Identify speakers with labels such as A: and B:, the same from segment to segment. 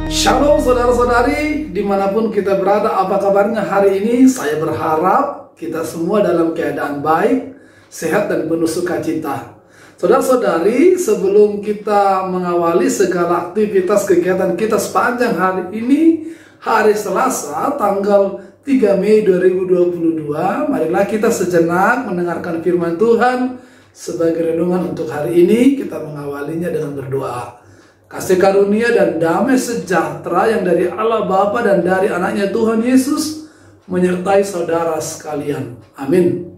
A: Shalom saudara-saudari, dimanapun kita berada, apa kabarnya hari ini? Saya berharap kita semua dalam keadaan baik, sehat dan penuh sukacita. Saudara-saudari, sebelum kita mengawali segala aktivitas kegiatan kita sepanjang hari ini, hari Selasa, tanggal 3 Mei 2022, marilah kita sejenak mendengarkan firman Tuhan. Sebagai renungan untuk hari ini, kita mengawalinya dengan berdoa. Kasih karunia dan damai sejahtera yang dari Allah Bapa dan dari anaknya Tuhan Yesus menyertai saudara sekalian. Amin.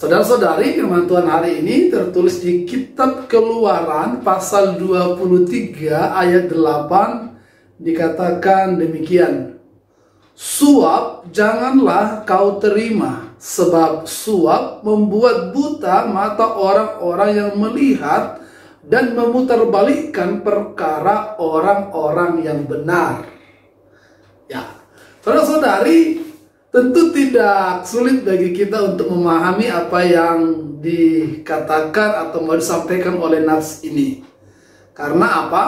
A: Saudara-saudari, firman Tuhan hari ini tertulis di kitab Keluaran pasal 23 ayat 8, dikatakan demikian. Suap janganlah kau terima, sebab suap membuat buta mata orang-orang yang melihat dan memutarbalikkan perkara orang-orang yang benar. Ya, saudara-saudari, tentu tidak sulit bagi kita untuk memahami apa yang dikatakan atau mau disampaikan oleh nas ini. Karena apa?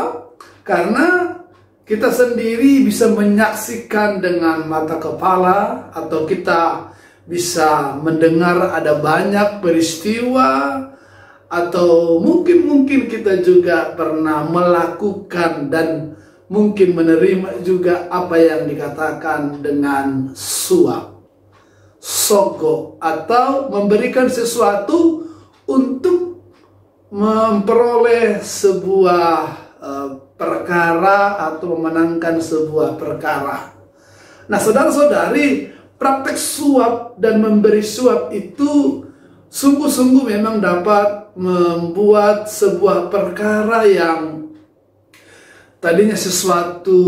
A: Karena kita sendiri bisa menyaksikan dengan mata kepala, atau kita bisa mendengar ada banyak peristiwa, atau mungkin kita juga pernah melakukan dan mungkin menerima juga apa yang dikatakan dengan suap, sogok, atau memberikan sesuatu untuk memperoleh sebuah perkara atau memenangkan sebuah perkara. Nah, saudara-saudari, praktek suap dan memberi suap itu sungguh-sungguh memang dapat membuat sebuah perkara yang tadinya sesuatu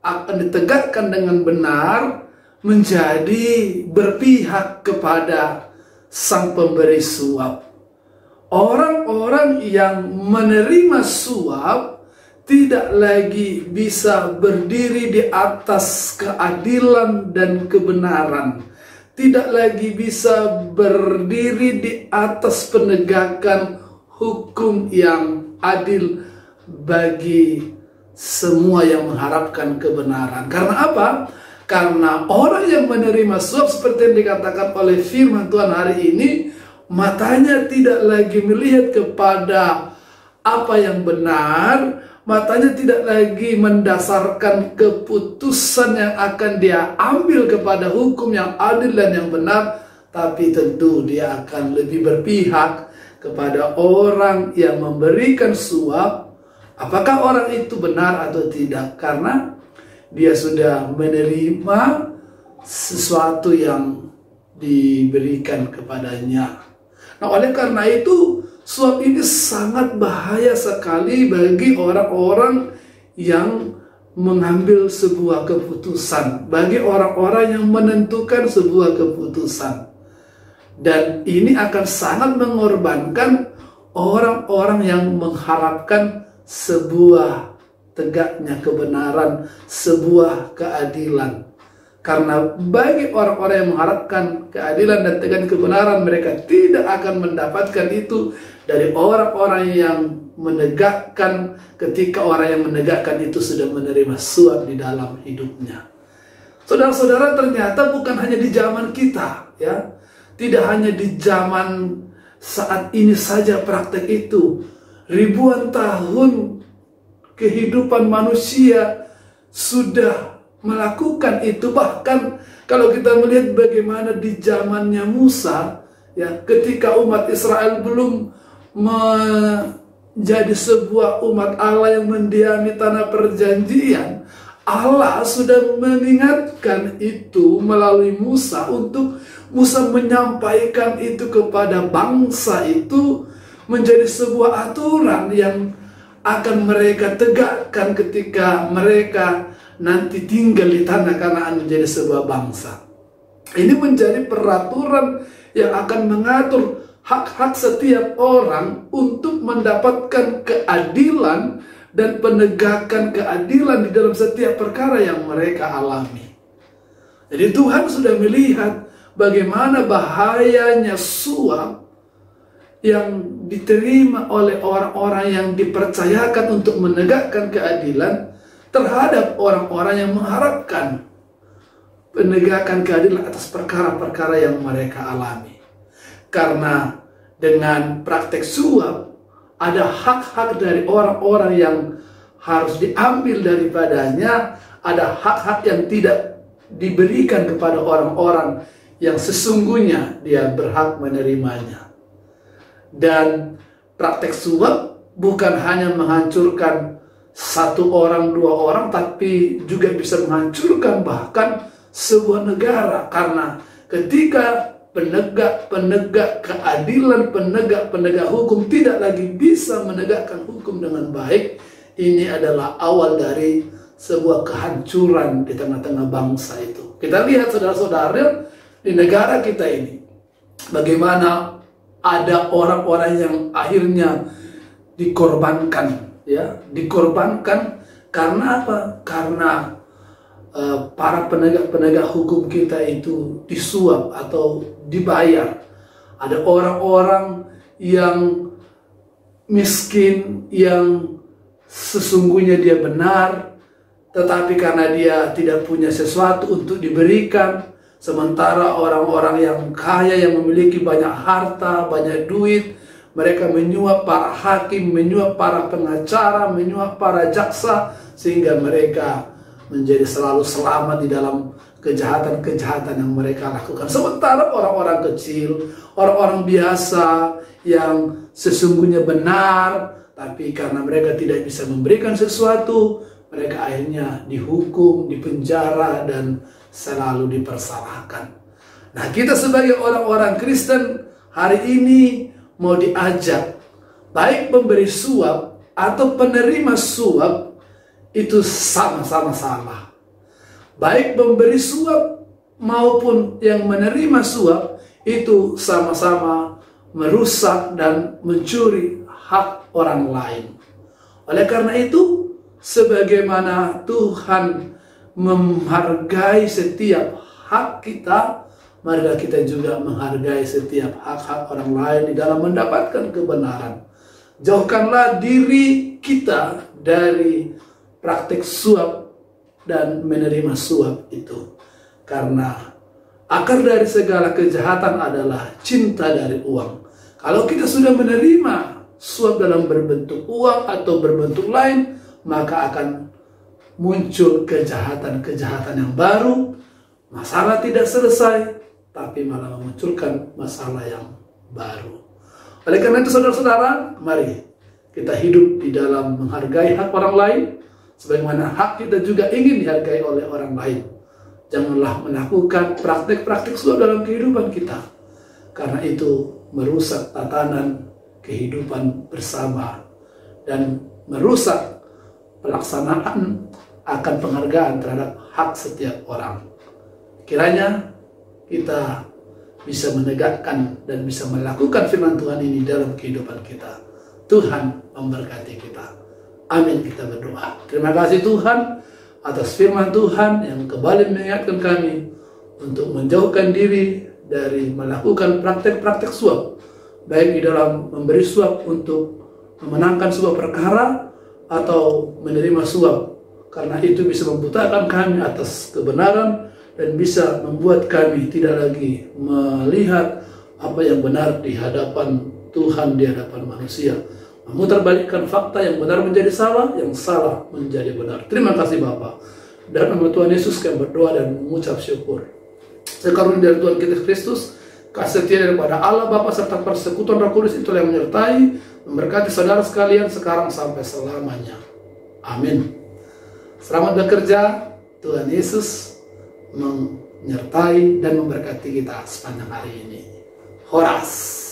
A: akan ditegakkan dengan benar menjadi berpihak kepada sang pemberi suap. Orang-orang yang menerima suap tidak lagi bisa berdiri di atas keadilan dan kebenaran, tidak lagi bisa berdiri di atas penegakan hukum yang adil bagi semua yang mengharapkan kebenaran. Karena apa? Karena orang yang menerima suap seperti yang dikatakan oleh firman Tuhan hari ini, matanya tidak lagi melihat kepada apa yang benar, matanya tidak lagi mendasarkan keputusan yang akan dia ambil kepada hukum yang adil dan yang benar, tapi tentu dia akan lebih berpihak kepada orang yang memberikan suap, apakah orang itu benar atau tidak, karena dia sudah menerima sesuatu yang diberikan kepadanya. Nah, oleh karena itu suap ini sangat bahaya sekali bagi orang-orang yang mengambil sebuah keputusan, bagi orang-orang yang menentukan sebuah keputusan. Dan ini akan sangat mengorbankan orang-orang yang mengharapkan sebuah tegaknya kebenaran, sebuah keadilan. Karena bagi orang-orang yang mengharapkan keadilan dan tegaknya kebenaran, mereka tidak akan mendapatkan itu dari orang-orang yang menegakkan, ketika orang yang menegakkan itu sudah menerima suap di dalam hidupnya. Saudara-saudara, ternyata bukan hanya di zaman kita, ya, tidak hanya di zaman saat ini saja praktek itu. Ribuan tahun kehidupan manusia sudah melakukan itu. Bahkan kalau kita melihat bagaimana di zamannya Musa, ya, ketika umat Israel belum menjadi sebuah umat Allah yang mendiami tanah perjanjian, Allah sudah mengingatkan itu melalui Musa, untuk Musa menyampaikan itu kepada bangsa itu menjadi sebuah aturan yang akan mereka tegakkan ketika mereka nanti tinggal di tanah Kanaan menjadi sebuah bangsa. Ini menjadi peraturan yang akan mengatur hak-hak setiap orang untuk mendapatkan keadilan dan penegakan keadilan di dalam setiap perkara yang mereka alami. Jadi Tuhan sudah melihat bagaimana bahayanya suap yang diterima oleh orang-orang yang dipercayakan untuk menegakkan keadilan, terhadap orang-orang yang mengharapkan penegakan keadilan atas perkara-perkara yang mereka alami. Karena dengan praktek suap, ada hak-hak dari orang-orang yang harus diambil daripadanya, ada hak-hak yang tidak diberikan kepada orang-orang yang sesungguhnya dia berhak menerimanya. Dan praktek suap bukan hanya menghancurkan satu orang, dua orang, tapi juga bisa menghancurkan bahkan sebuah negara. Karena ketika penegak keadilan, penegak hukum tidak lagi bisa menegakkan hukum dengan baik, ini adalah awal dari sebuah kehancuran di tengah-tengah bangsa itu. Kita lihat saudara-saudara di negara kita ini, bagaimana ada orang-orang yang akhirnya dikorbankan, ya, dikorbankan karena apa? Karena para penegak hukum kita itu disuap atau dibayar. Ada orang-orang yang miskin, yang sesungguhnya dia benar, tetapi karena dia tidak punya sesuatu untuk diberikan, sementara orang-orang yang kaya, yang memiliki banyak harta, banyak duit, mereka menyuap para hakim, menyuap para pengacara, menyuap para jaksa, sehingga mereka menjadi selalu selamat di dalam kejahatan-kejahatan yang mereka lakukan. Sementara orang-orang kecil, orang-orang biasa yang sesungguhnya benar, tapi karena mereka tidak bisa memberikan sesuatu, mereka akhirnya dihukum, dipenjara, dan selalu dipersalahkan. Nah, kita sebagai orang-orang Kristen hari ini mau diajak, baik pemberi suap atau penerima suap, itu sama-sama salah. Baik pemberi suap maupun yang menerima suap itu sama-sama merusak dan mencuri hak orang lain. Oleh karena itu, sebagaimana Tuhan menghargai setiap hak kita, marilah kita juga menghargai setiap hak-hak orang lain di dalam mendapatkan kebenaran. Jauhkanlah diri kita dari praktik suap dan menerima suap itu. Karena akar dari segala kejahatan adalah cinta dari uang. Kalau kita sudah menerima suap dalam berbentuk uang atau berbentuk lain, maka akan muncul kejahatan-kejahatan yang baru. Masalah tidak selesai, tapi malah memunculkan masalah yang baru. Oleh karena itu saudara-saudara, mari kita hidup di dalam menghargai hak orang lain, sebagaimana hak kita juga ingin dihargai oleh orang lain. Janganlah melakukan praktik-praktik suap dalam kehidupan kita, karena itu merusak tatanan kehidupan bersama dan merusak pelaksanaan akan penghargaan terhadap hak setiap orang. Kiranya kita bisa menegakkan dan bisa melakukan firman Tuhan ini dalam kehidupan kita. Tuhan memberkati kita. Amin, kita berdoa. Terima kasih Tuhan atas firman Tuhan yang kembali mengingatkan kami untuk menjauhkan diri dari melakukan praktek-praktek suap, baik di dalam memberi suap untuk memenangkan sebuah perkara atau menerima suap, karena itu bisa membutakan kami atas kebenaran dan bisa membuat kami tidak lagi melihat apa yang benar di hadapan Tuhan, di hadapan manusia. Memutarbalikkan fakta, yang benar menjadi salah, yang salah menjadi benar. Terima kasih Bapa. Dan nama Tuhan Yesus kami berdoa dan mengucap syukur. Sekarunia dari Tuhan kita Kristus, kasih setia daripada Allah Bapa serta persekutuan Roh Kudus itulah yang menyertai, memberkati saudara sekalian sekarang sampai selamanya. Amin. Selamat bekerja. Tuhan Yesus menyertai dan memberkati kita sepanjang hari ini. Horas.